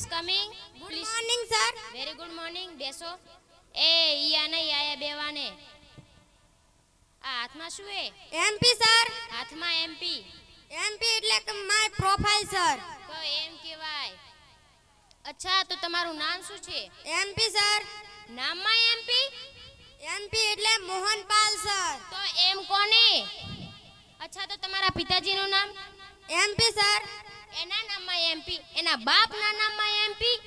Yes coming. Good morning sir. Very good morning. બેસો. એ ઈયા નહીં આયા બેવાને. આ હાથમાં શું હે? MP sir. હાથમાં એમપી. એમપી એટલે કે માય પ્રોફાઇલ સર. તો એમ કહેવાય. અચ્છા તો તમારું નામ શું છે? MP sir. નામમાં એમપી? એમપી એટલે મોહનપાલ સર. તો એમ કોને? અચ્છા તો તમારા પિતાજીનું નામ? MP sir. એના નામમાં એમપી. એના બાપના નામમાં એમપી?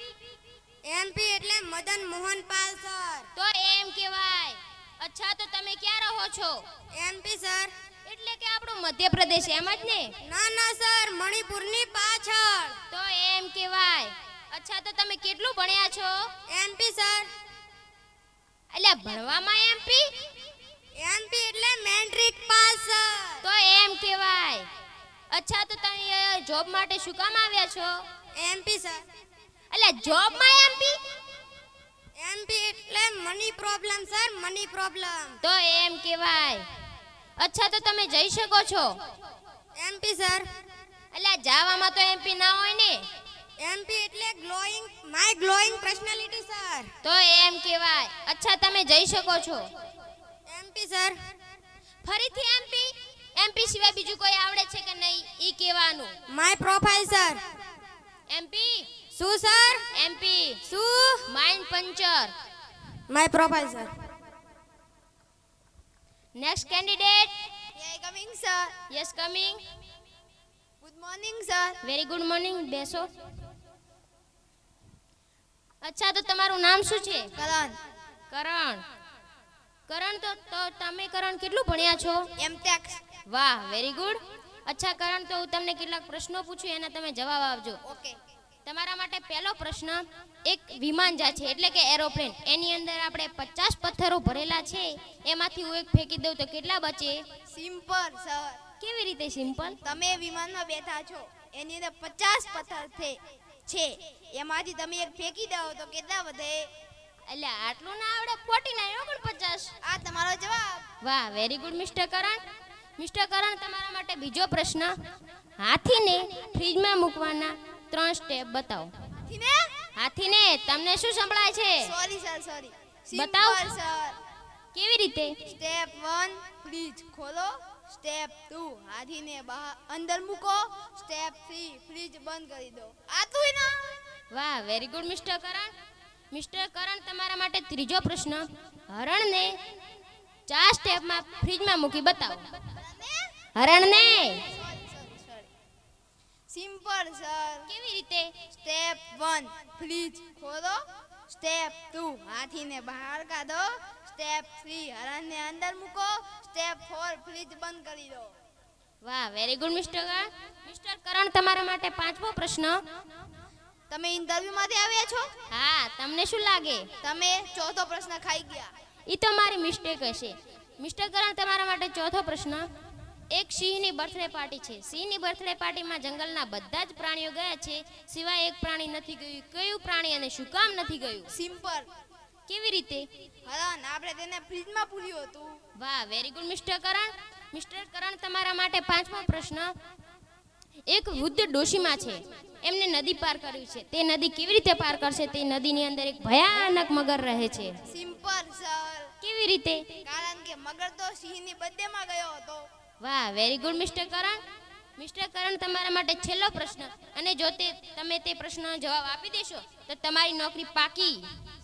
એમપી એટલે મદન મોહનપાલ સર. તો એમ કહેવાય. અચ્છા તો તમે ક્યાં રહો છો? MP sir. એટલે કે આપણું મધ્યપ્રદેશ એમ જ ને? ના ના સર, મણિપુરની પાછળ. તો એમ કહેવાય. અચ્છા તો તમે કેટલું ભણ્યા છો? MP sir. એટલે ભણવામાં એમપી? એમપી એટલે મેટ્રિક પાસ સર. તો એમ કહેવાય. અચ્છા તો તમે જોબ માટે શું કામ આવ્યા છો? MP sir. એટલે જોબમાં એમપી? એમપી એટલે money problem sir, money problem. તો એમ કહેવાય. અચ્છા તો તમે જઈ શકો છો? MP sir. એટલે જાવામાં તો એમપી ના હોય ને? એમપી એટલે glowing, my glowing personality sir. તો એમ કહેવાય. અચ્છા તમે જઈ શકો છો? MP sir. ફરીથી એમપી? એમપી સિવાય બીજું કોઈ આવડે છે કે નહીં ઈ કહેવાનું. My profile sir. એમપી? શું સર? એમપી શું? Mind puncture. My profile sir. Next candidate. Yeah coming sir. Yes coming. Good morning sir. Very good morning. બેસો. અચ્છા તો તમારું નામ શું છે? કરણ. કરણ. કરણ તો તમે કરણ કેટલું ભણ્યા છો? એમટેક. વાહ, વેરી ગુડ. અચ્છા કરણ, તો હું તમને કેટલાક પ્રશ્નો પૂછું, એના તમે જવાબ આપજો. ઓકે. તમારા માટે પહેલો પ્રશ્ન, એક વિમાન જાય છે એટલે કે એરોપ્લેન, એની અંદર આપણે 50 પથ્થરો ભરેલા છે, એમાંથી હું એક ફેંકી દઉં તો કેટલા બચે? Simple sir. કેવી રીતે સિમ્પલ? તમે વિમાનમાં બેઠા છો, એની અંદર 50 પથ્થર છે, એમાંથી તમે એક ફેંકી દો તો કેટલા વધે? એટલે આટલું ના આવડે? 49 49. આ તમારો જવાબ. વાહ, વેરી ગુડ મિસ્ટર કરણ. મિસ્ટર કરણ, તમારા માટે બીજો પ્રશ્ન, હાથીને ફ્રીજમાં મૂકવાના 3 સ્ટેપ બતાવો. હાથીને તમને શું સંભળાય છે? Sorry sir, sorry. બતાવો. Simple sir. કેવી રીતે? સ્ટેપ 1 ફ્રીજ ખોલો, સ્ટેપ 2 હાથીને બહાર અંદર મૂકો, સ્ટેપ 3 ફ્રીજ બંધ કરી દો. આટલું ના? વાહ, વેરી ગુડ મિસ્ટર કરણ. મિસ્ટર કરણ, તમારા માટે ત્રીજો પ્રશ્ન, હરણને 4 સ્ટેપમાં ફ્રીજમાં મૂકી બતાવો. હરણને. Simple sir. કેવી રીતે? સ્ટેપ 1 ફ્રીજ ખોલો, સ્ટેપ 2 હાથીને બહાર કાઢો, સ્ટેપ 3 હરણને અંદર મૂકો, સ્ટેપ 4 ફ્રીજ બંધ કરી દો. વાહ, વેરી ગુડ મિસ્ટર કરણ. મિસ્ટર કરણ, તમારા માટે પાંચમો પ્રશ્ન, તમે ઇન્ટરવ્યુમાંથી આવ્યા છો? હા, તમને શું લાગે? તમે ચોથો પ્રશ્ન ખાઈ ગયા. એ તો મારી મિસ્ટેક હશે. મિસ્ટર કરણ, તમારા માટે ચોથો પ્રશ્ન, એક સિંહની બર્થડે પાર્ટી છે. સિંહની બર્થડે પાર્ટીમાં જંગલના બધા જ પ્રાણીઓ ગયા છે, સિવાય એક પ્રાણી નથી ગયું. કયું પ્રાણી અને શું કામ નથી ગયું? સિમ્પલ. કેવી રીતે? હરણ, આપણે તેને ફ્રીજમાં પૂર્યું હતું. વાહ, વેરી ગુડ મિસ્ટર કરણ. મિસ્ટર કરણ, તમારા માટે પાંચમો પ્રશ્ન, એક વૃદ્ધ ડોશીમા છે, એમને નદી પાર કરવી છે. તે નદી કેવી રીતે પાર કરશે? તે નદીની અંદર એક ભયાનક મગર રહે છે. Simple sir. કેવી રીતે? કારણ કે મગર તો સિંહની બર્થડેમાં ગયો હતો. વાહ, વેરી ગુડ મિસ્ટર કરણ. મિસ્ટર કરણ, તમારા માટે છેલ્લો પ્રશ્ન, અને જો તમે તે પ્રશ્નનો જવાબ આપી દેશો તો તમારી નોકરી પાકી.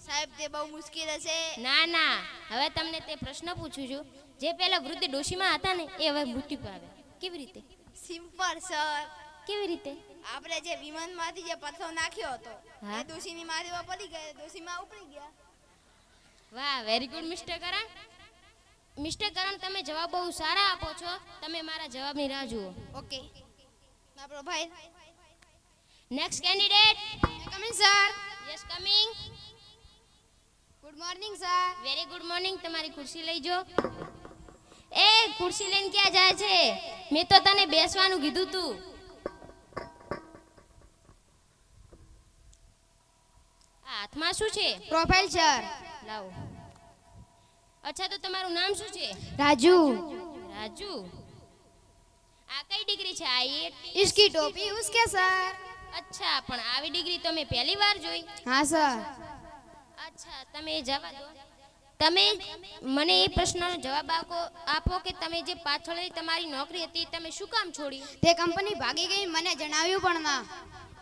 સાહેબ, તે બહુ મુશ્કેલ હશે. ના ના, હવે તમને તે પ્રશ્ન પૂછું છું, જે પહેલા વૃદ્ધ ડોશીમાં હતા ને, એ હવે મૃત્યુ પામ્યા. કેવી રીતે? Simple sir. કેવી રીતે? આપણે જે વિમાનમાંથી જે પથ્થર નાખ્યો હતો, હા. એ દોશીની મારીમાં પડી ગયા, દોશીમાં ઉપડી ગયા. વાહ, વેરી ગુડ મિસ્ટર કરણ. મિસ્ટર કરણ, તમે જવાબ બહુ સારા આપો છો. તમે મારા જવાબની રાહ જુઓ. ઓકે. આપણો ભાઈ. Next candidate. Coming sir. Yes coming. Good morning sir. Very good morning. તમારી ખુરશી લઈ જો. એ ખુરશી લઈને ક્યાં જાય છે? મેં તો તને બેસવાનું કીધું તું. આ હાથમાં શું છે? Profile sir. લાવો. અચ્છા તો તમારું નામ શું છે? રાજુ. રાજુ. આ કઈ ડિગ્રી છે? આ इसकी टोपी उसके सर. અચ્છા, પણ આવી ડિગ્રી તો મેં પહેલી વાર જોઈ. હા સર. અચ્છા, તમે એ જવા દો. તમે મને એ પ્રશ્નનો જવાબ આપો કે તમે જે પાછળની તમારી નોકરી હતી તમે શું કામ છોડી? તે કંપની ભાગી ગઈ મને જણાવ્યું પણ ના.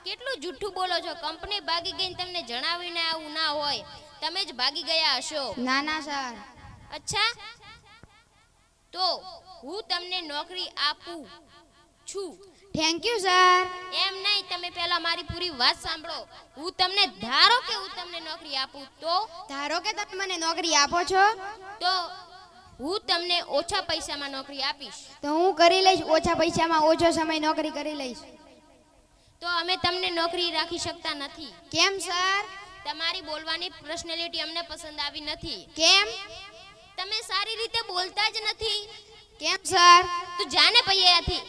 કેટલું જૂઠું બોલો છો. કંપની ભાગી ગઈને તમને જણાવીને આવું ના હોય. તમે જ ભાગી ગયા હશો. ના ના સર. અચ્છા, તો હું તમને નોકરી આપું છું. Thank you sir. એમ નહીં, તમે પહેલા મારી પૂરી વાત સાંભળો. હું તમને ધારો કે હું તમને નોકરી આપું તો ધારો કે તમે મને નોકરી આપો છો તો હું તમને ઓછા પૈસામાં નોકરી આપીશ. તો હું કરી લઈશ. ઓછા પૈસામાં ઓછો સમય નોકરી કરી લઈશ. તો અમે તમને નોકરી રાખી શકતા નથી. કેમ સર? તમારી બોલવાની પર્સનાલિટી અમને પસંદ આવી નથી. કેમ? તમે સારી રીતે બોલતા જ નથી. કેમ સર? તું જાને પૈયાથી.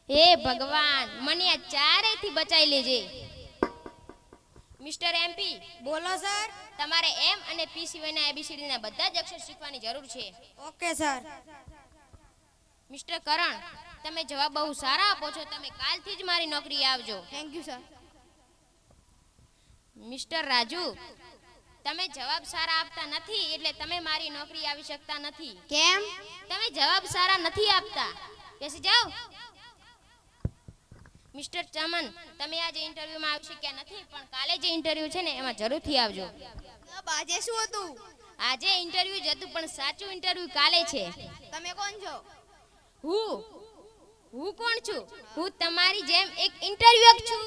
હે ભગવાન, મને આ ચારેયથી બચાવી લેજે. મિસ્ટર એમપી, બોલો સર. તમારે એમ અને પી સિવાયના એબીસીડી ના બધા જ અક્ષર શીખવાની જરૂર છે. Okay sir. મિસ્ટર કરણ, તમે જવાબ બહુ સારા આપો છો. તમે કાલથી જ મારી નોકરી આવજો. Thank you sir. Mister Raju, તમે જવાબ સારા આપતા નથી એટલે તમે મારી નોકરી આવી શકતા નથી. કેમ? તમે જવાબ સારા નથી આપતા. બેસી જાઓ. મિસ્ટર ચમન, તમે આજે ઇન્ટરવ્યુમાં આવી શક્યા નથી પણ કાલે જે ઇન્ટરવ્યુ છે ને એમાં જરૂરથી આવજો. આજે શું હતું? આજે ઇન્ટરવ્યુ જ હતું પણ સાચું ઇન્ટરવ્યુ કાલે છે. તમે કોણ છો? હું કોણ છું? હું તમારી જેમ એક ઇન્ટરવ્યુ છું.